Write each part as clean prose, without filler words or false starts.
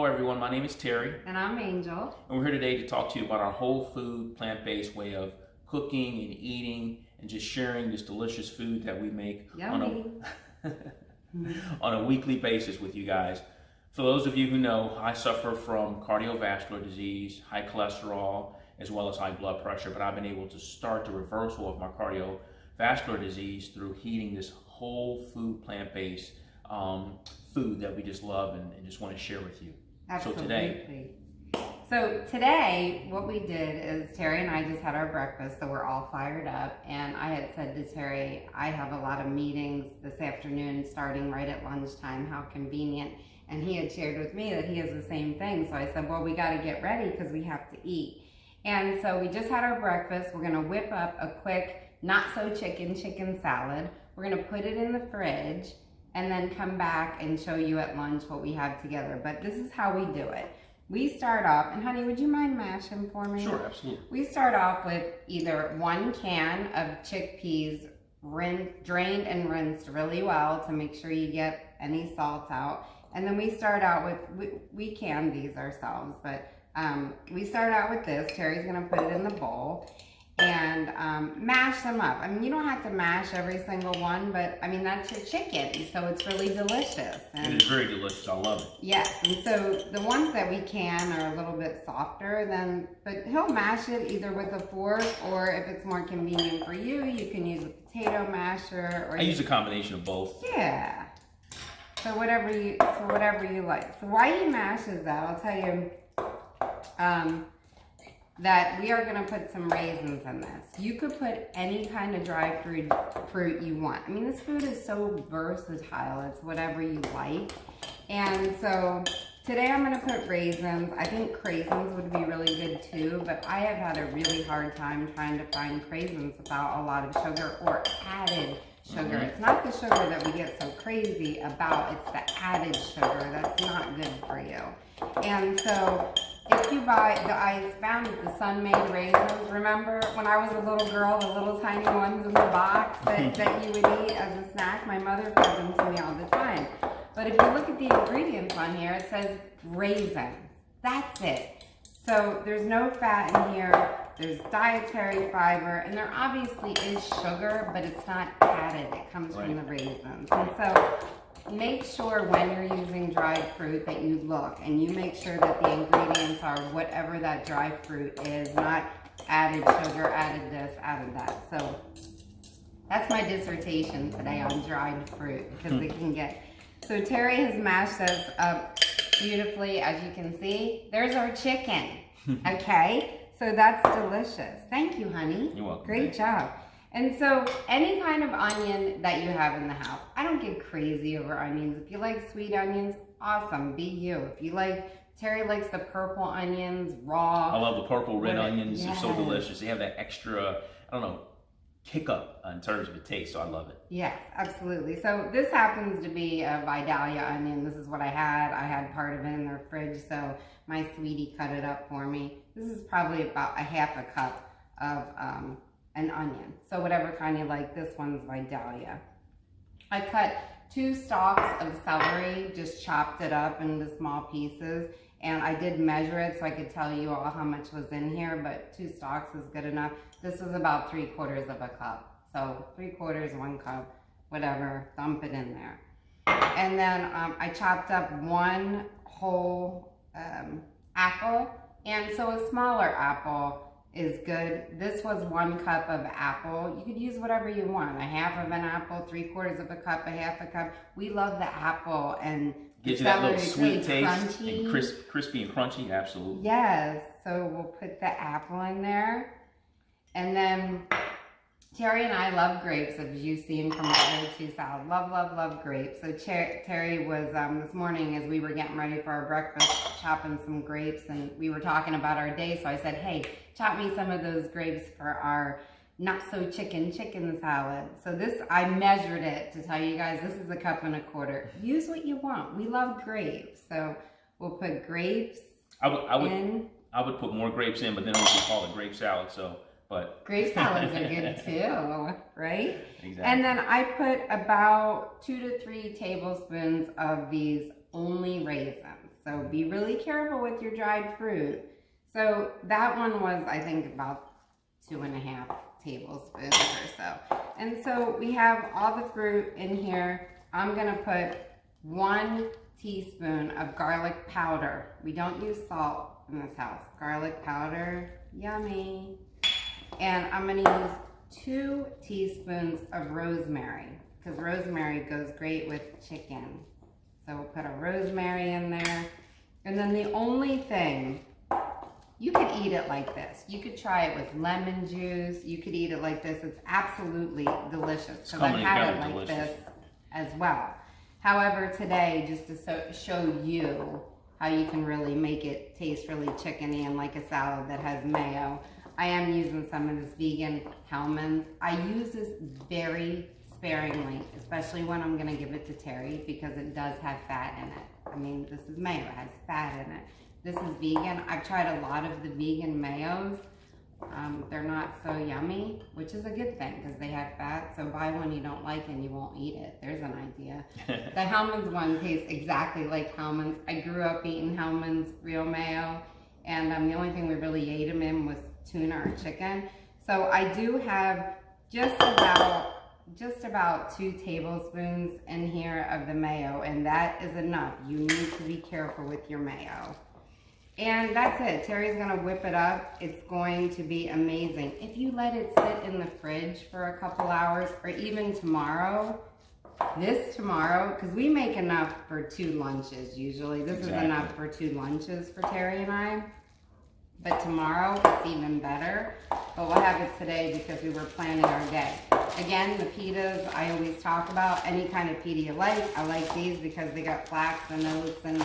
Hello everyone, my name is Terry. And I'm Angel. And we're here today to talk to you about our whole food, plant-based way of cooking and eating and just sharing this delicious food that we make on a weekly basis with you guys. For those of you who know, I suffer from cardiovascular disease, high cholesterol, as well as high blood pressure, but I've been able to start the reversal of my cardiovascular disease through eating this whole food, plant-based food that we just love and just want to share with you. Absolutely. So today, what we did is Terry and I just had our breakfast, so we're all fired up. And I had said to Terry, I have a lot of meetings this afternoon starting right at lunchtime. How convenient. And he had shared with me that he has the same thing. So I said, well, we got to get ready because we have to eat. And so we just had our breakfast. We're going to whip up a quick, not so chicken salad. We're going to put it in the fridge and then come back and show you at lunch what we have together. But this is how we do it. We start off, and honey, would you mind mashing for me? Sure, absolutely. We start off with either 1 can of chickpeas drained and rinsed really well to make sure you get any salt out. And then we start out with, we can these ourselves, but we start out with this. Terry's gonna put it in the bowl and mash them up. I mean, you don't have to mash every single one, but I mean, that's your chicken, so it's really delicious. And it is very delicious, I love it. Yes, and so the ones that we can are a little bit softer than, but he'll mash it either with a fork, or if it's more convenient for you, you can use a potato masher. Or I use a combination of both. Yeah, so whatever you like. So why he mashes that, I'll tell you, that we are going to put some raisins in this. You could put any kind of dry fruit you want. I mean, this food is so versatile. It's whatever you like. And so today I'm going to put raisins. I think craisins would be really good too, but I have had a really hard time trying to find craisins without a lot of sugar or added sugar. It's not the sugar that we get so crazy about, it's the added sugar that's not good for you. And so if you buy, I found the sun-made raisins. Remember when I was a little girl, the little tiny ones in the box that you would eat as a snack? My mother fed them to me all the time. But if you look at the ingredients on here, it says raisins. That's it. So there's no fat in here. There's dietary fiber, and there obviously is sugar, but it's not added. It comes from the raisins. And so make sure when you're using dried fruit that you look and you make sure that the ingredients are whatever that dry fruit is, not added sugar, added this, added that. So that's my dissertation today on dried fruit, because it can get. So Terry has mashed this up beautifully, as you can see. There's our chicken, okay? So that's delicious. Thank you, honey. You're welcome. Great job. And so any kind of onion that you have in the house, I don't get crazy over onions. If you like sweet onions, awesome, be you. If you like, Terry likes the purple onions, raw. I love the purple red onions. Yes. They're so delicious. They have that extra, I don't know, kick up in terms of the taste, so I love it. Yes, absolutely. So this happens to be a Vidalia onion. This is what I had. I had part of it in their fridge, so my sweetie cut it up for me. This is probably about a half a cup of an onion. So whatever kind you like, this one's Vidalia. I cut 2 stalks of celery, just chopped it up into small pieces, and I did measure it so I could tell you all how much was in here, but 2 stalks is good enough. This was about 3/4 of a cup. So 3/4, 1 cup, whatever, dump it in there. And then I chopped up 1 whole apple, and so a smaller apple is good. This was 1 cup of apple. You could use whatever you want. A half of an apple, 3/4 of a cup, a half a cup. We love the apple, and gives you that little sweet really taste crunchy. And crispy and crunchy, absolutely. Yes, so we'll put the apple in there. And then Terry and I love grapes, as you've seen from our other 2 salads. Love, love, love grapes. So Terry was, this morning as we were getting ready for our breakfast, chopping some grapes, and we were talking about our day. So I said, hey, chop me some of those grapes for our not so chicken salad. So this, I measured it to tell you guys, this is 1.25 cups. Use what you want. We love grapes. So we'll put grapes in. I would put more grapes in, but then we would call it grape salad, so. But grape salads are good too, right? Exactly. And then I put about 2 to 3 tablespoons of these only raisins. So be really careful with your dried fruit. So that one was, I think, about 2.5 tablespoons or so. And so we have all the fruit in here. I'm gonna put 1 teaspoon of garlic powder. We don't use salt in this house. Garlic powder, yummy. And I'm gonna use 2 teaspoons of rosemary, because rosemary goes great with chicken. So we'll put a rosemary in there. And then the only thing, you could eat it like this. You could try it with lemon juice. You could eat it like this. It's absolutely delicious. Because I've had it like this as well. However, today, just to show you how you can really make it taste really chickeny and like a salad that has mayo, I am using some of this vegan Hellmann's. I use this very sparingly, especially when I'm gonna give it to Terry, because it does have fat in it. I mean, this is mayo, it has fat in it. This is vegan. I've tried a lot of the vegan mayos. They're not so yummy, which is a good thing because they have fat. So buy one you don't like and you won't eat it. There's an idea. The Hellmann's one tastes exactly like Hellmann's. I grew up eating Hellmann's real mayo, and the only thing we really ate them in was tuna or chicken. So I do have just about 2 tablespoons in here of the mayo, and that is enough. You need to be careful with your mayo. And that's it. Terry's gonna whip it up. It's going to be amazing. If you let it sit in the fridge for a couple hours, or even tomorrow, because we make enough for 2 lunches usually. This is enough for 2 lunches for Terry and I. But tomorrow, it's even better. But we'll have it today because we were planning our day. Again, the pitas I always talk about, any kind of pita you like. I like these because they got flax and oats and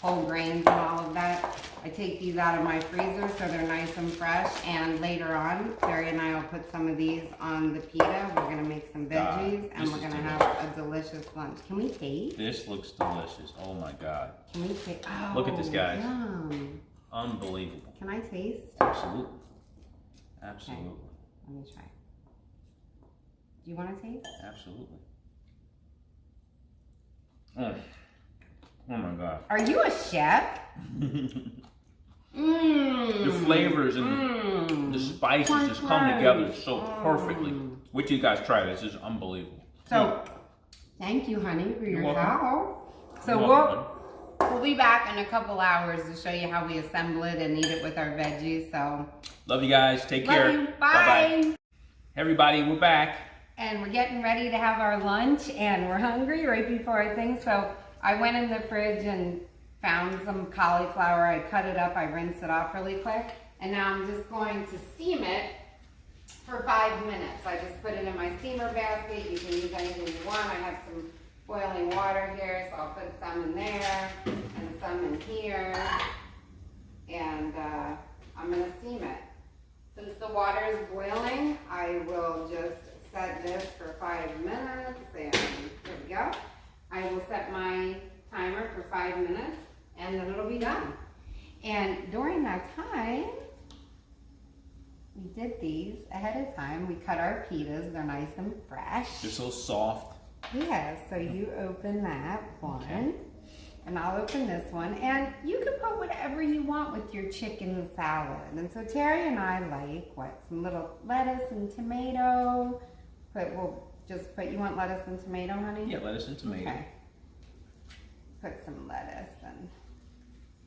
whole grains and all of that. I take these out of my freezer so they're nice and fresh. And later on, Terry and I will put some of these on the pita. We're gonna make some veggies and we're gonna have a delicious lunch. Can we taste? This looks delicious. Oh my God. Can we taste? Oh, look at this, guys. Yum. Unbelievable. Can I taste? Absolutely. Absolutely. Okay. Let me try. Do you want to taste? Absolutely. Oh my God. Are you a chef? The flavors and the spices just come together so perfectly. Wait till you guys try this. This is unbelievable. So, thank you, honey, for your welcome. help. So we'll be back in a couple hours to show you how we assemble it and eat it with our veggies. So love you guys. Take care. Love you. Bye. Bye. Everybody, we're back. And we're getting ready to have our lunch, and we're hungry right before our thing. So I went in the fridge and found some cauliflower. I cut it up, I rinsed it off really quick, and now I'm just going to steam it for 5 minutes. I just put it in my steamer basket. You can use anything you want. I have some boiling water here, so I'll put some in there and some in here, and I'm gonna steam it. Since the water is boiling, I will just set this for 5 minutes, and here we go. I will set my timer for 5 minutes, and then it'll be done. And during that time, we did these ahead of time. We cut our pitas. They're nice and fresh. They're so soft. Yeah, so you open that one, okay. And I'll open this one. And you can put whatever you want with your chicken salad. And so Terry and I like, some little lettuce and tomato. You want lettuce and tomato, honey? Yeah, lettuce and tomato. Okay. Put some lettuce and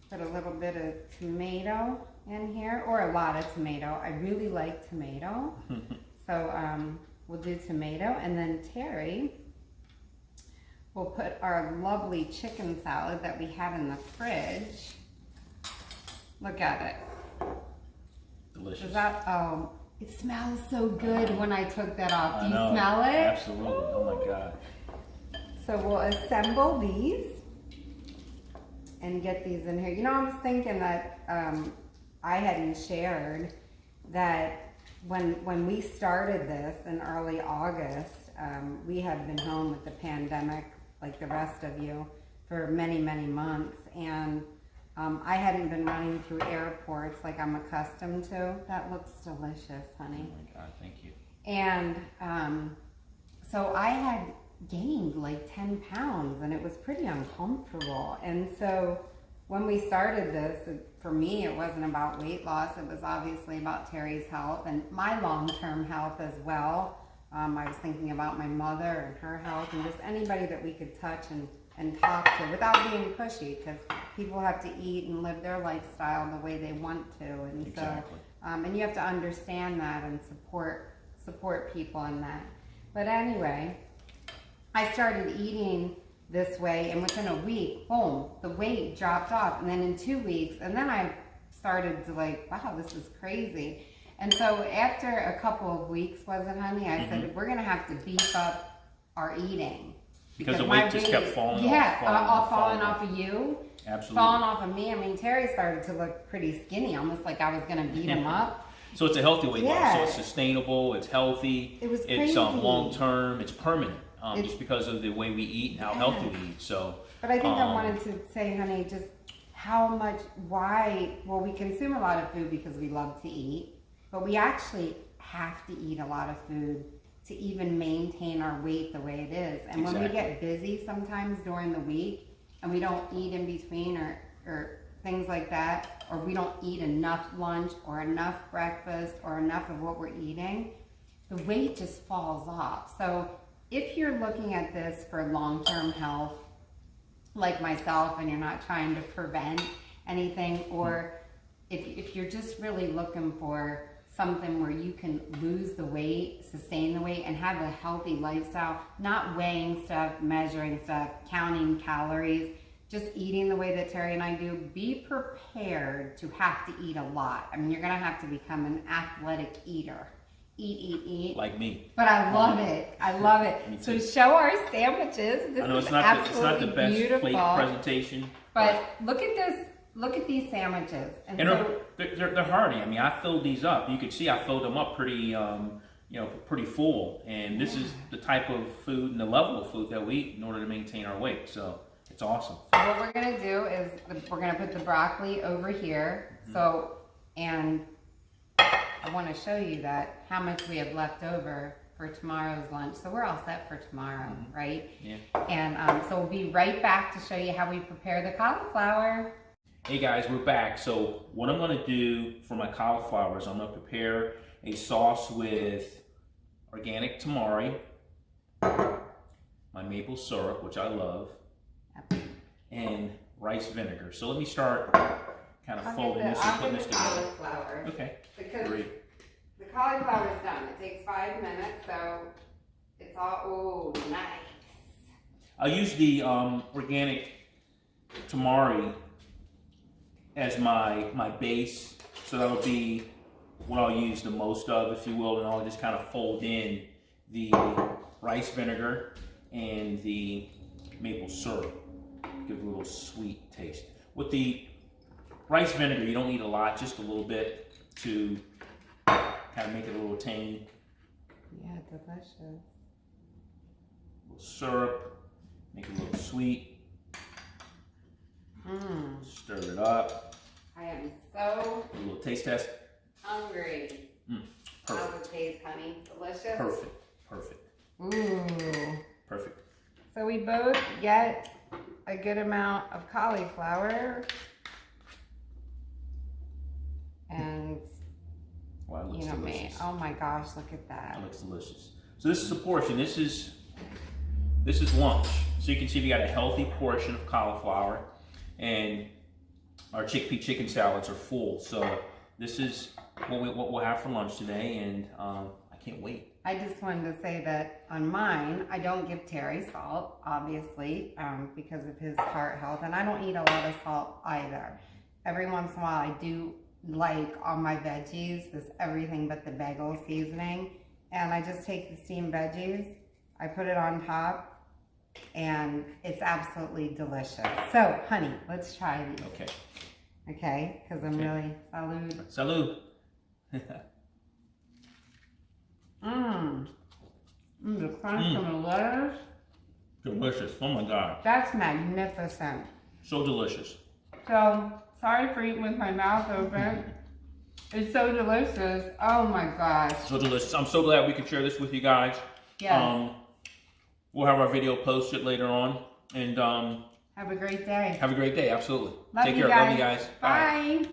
put a little bit of tomato in here, or a lot of tomato. I really like tomato. So we'll do tomato, and then Terry will put our lovely chicken salad that we have in the fridge. Look at it. Delicious. Is that, it smells so good when I took that off. Do you know. smell it? Absolutely. Oh my God. So we'll assemble these and get these in here. You know, I was thinking that I hadn't shared that when we started this in early August, we had been home with the pandemic, like the rest of you, for many, many months. And I hadn't been running through airports like I'm accustomed to. That looks delicious, honey. Oh my God, thank you. And so I had gained like 10 pounds, and it was pretty uncomfortable. And so when we started this, for me, it wasn't about weight loss. It was obviously about Terry's health and my long-term health as well. I was thinking about my mother and her health and just anybody that we could touch and talk to without being pushy, because people have to eat and live their lifestyle the way they want to. And exactly. And you have to understand that and support people in that. But anyway, I started eating this way, and within a week, boom, the weight dropped off. And then in 2 weeks, and then I started to like, wow, this is crazy. And so after a couple of weeks, was it, honey? I said, we're going to have to beef up our eating. Because the weight just kept falling falling off of you. Absolutely. Falling off of me. I mean, Terry started to look pretty skinny, almost like I was going to beat him up. So it's a healthy weight loss. So it's sustainable, it's healthy, it was it's long-term, it's permanent. Just because of the way we eat and how healthy we eat. So, but I think I wanted to say, honey, just how much, well, we consume a lot of food because we love to eat, but we actually have to eat a lot of food to even maintain our weight the way it is. And when we get busy sometimes during the week and we don't eat in between or things like that, or we don't eat enough lunch or enough breakfast or enough of what we're eating, the weight just falls off. So if you're looking at this for long-term health, like myself, and you're not trying to prevent anything, or if you're just really looking for something where you can lose the weight, sustain the weight, and have a healthy lifestyle, not weighing stuff, measuring stuff, counting calories, just eating the way that Terry and I do, be prepared to have to eat a lot. I mean, you're gonna have to become an athletic eater. Eat. Like me. But I love it. I love it. So show our sandwiches. This is absolutely the best beautiful plate presentation. But look at this. Look at these sandwiches. And they're hearty. I mean, I filled these up. You can see I filled them up pretty, pretty full. And this is the type of food and the level of food that we eat in order to maintain our weight. So it's awesome. So what we're gonna do is we're gonna put the broccoli over here. And I want to show you that how much we have left over for tomorrow's lunch. So we're all set for tomorrow, right? Yeah. And so we'll be right back to show you how we prepare the cauliflower. Hey guys, we're back. So what I'm going to do for my cauliflower is I'm going to prepare a sauce with organic tamari, my maple syrup, which I love, and rice vinegar. So let me start kind of folding this and putting this together. Cauliflower. Okay. Because great. The cauliflower is done. It takes 5 minutes, so it's all, nice. I'll use the organic tamari as my base, so that'll be what I'll use the most of, if you will, and I'll just kind of fold in the rice vinegar and the maple syrup. Give it a little sweet taste. With the rice vinegar, you don't need a lot, just a little bit to kind of make it a little tangy. Yeah, delicious. A little syrup, make it a little sweet. Stir it up. I am so A little taste test. hungry. Perfect. How's it taste, honey? Delicious? Perfect. Ooh. Perfect. So we both get a good amount of cauliflower. And Wow, it looks me. delicious. Oh my gosh, look at that. That looks delicious. So this is a portion. This is lunch. So you can see we got a healthy portion of cauliflower, and our chickpea chicken salads are full. So this is what we'll have for lunch today, and I can't wait. I just wanted to say that on mine, I don't give Terry salt, obviously, because of his heart health, and I don't eat a lot of salt either. Every once in a while, I do like on my veggies, this everything but the bagel seasoning, and I just take the steamed veggies, I put it on top, and it's absolutely delicious. So, honey, let's try these. Okay. Okay, because I'm really salud. Salud. The crunch from the lettuce. Delicious. Oh my God. That's magnificent. So delicious. So, sorry for eating with my mouth open. It's so delicious. Oh my gosh. So delicious. I'm so glad we could share this with you guys. Yes. We'll have our video posted later on. And Have a great day. Have a great day. Absolutely. Love Take you care. guys. Love you guys. Bye.